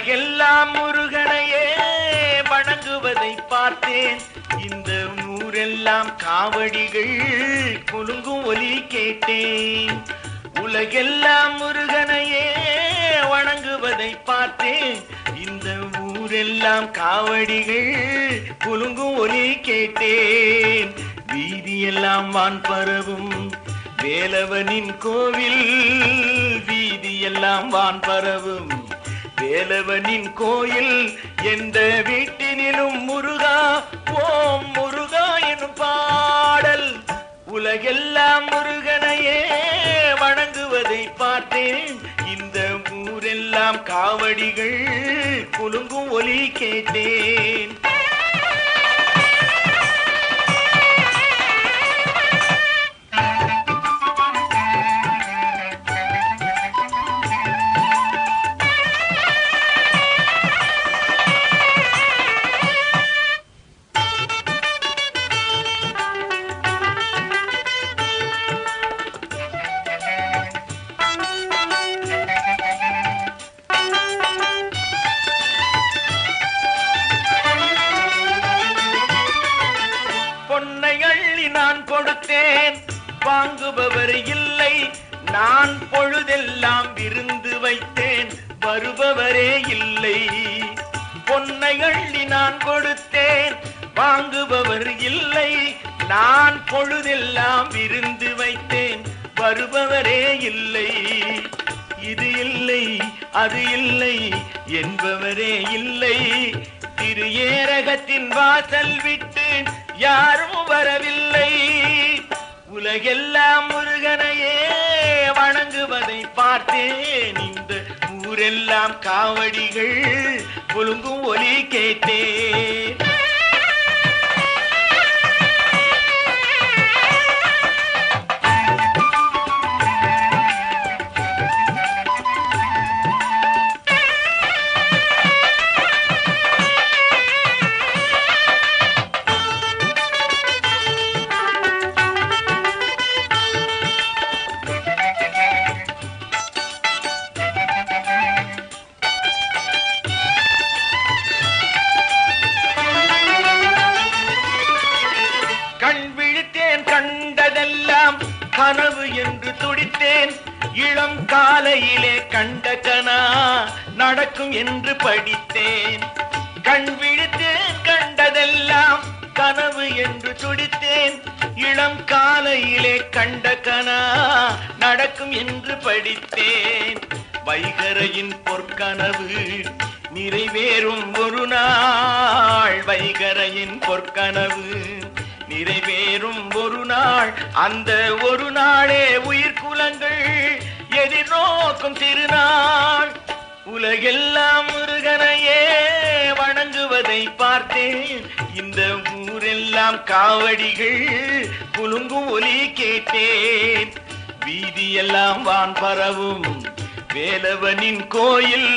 உலகெல்லாம் முருகனையே வணங்குவதை பார்த்தேன். இந்த ஊரெல்லாம் காவடிகள் குலுங்கும் ஒலி கேட்டேன். உலகெல்லாம் முருகனையே வணங்குவதை பார்த்தேன். இந்த ஊரெல்லாம் காவடிகள் குலுங்கும் ஒலி கேட்டேன். வீதியெல்லாம் வான் பரவும் வேலவனின் கோவில், வீதியெல்லாம் வான் பரவும் வேலவனின் கோயில். எந்த வீட்டினிலும் முருகா ஓம் முருகா எனும் பாடல். உலகெல்லாம் முருகனையே வணங்குவதை பார்த்தேன். இந்த ஊரெல்லாம் காவடிகள் குலுங்கும் ஒலி கேட்டேன். நான் கொடுத்தேன் வாங்குபவர் இல்லை. நான் பொழுதெல்லாம் விருந்து வைத்தேன் வருபவரே இல்லை. பொன்னை அள்ளி நான் கொடுத்தேன் வாங்குபவர் இல்லை. நான் பொழுதெல்லாம் விருந்து வைத்தேன் வருபவரே இல்லை. இது இல்லை அது இல்லை என்பவரே இல்லை. திரு ஏரகத்தின் வாசல் விட்டு யாரும் வரவில்லை. உலகெல்லாம் முருகனையே வணங்குவதை பார்த்தேன். இந்த ஊரெல்லாம் காவடிகள் குலுங்கும் ஒலி கேட்டேன். கண்டதெல்லாம் கனவு என்று துடித்தேன். இளம் காலையிலே கண்ட கனா நடக்கும் என்று படித்தேன். கண் விழித்தேன் கண்டதெல்லாம் கனவு என்று துடித்தேன். இளம் காலையிலே கண்ட கனா நடக்கும் என்று படித்தேன். வைகரையின் பொற்கனவு நிறைவேறும் ஒரு நாள். வைகரையின் பொற்கனவு நிறைவேறும் ஒரு நாள். அந்த ஒரு நாளே உயிர் குலங்கள் எதிர்நோக்கும் திருநாள். உலகெல்லாம் முருகனையே வணங்குவதை பார்த்தேன். இந்த ஊரெல்லாம் காவடிகள் குலுங்கும் ஒலி கேட்டேன். வீதியெல்லாம் வான் பரவும் வேலவனின் கோயில்.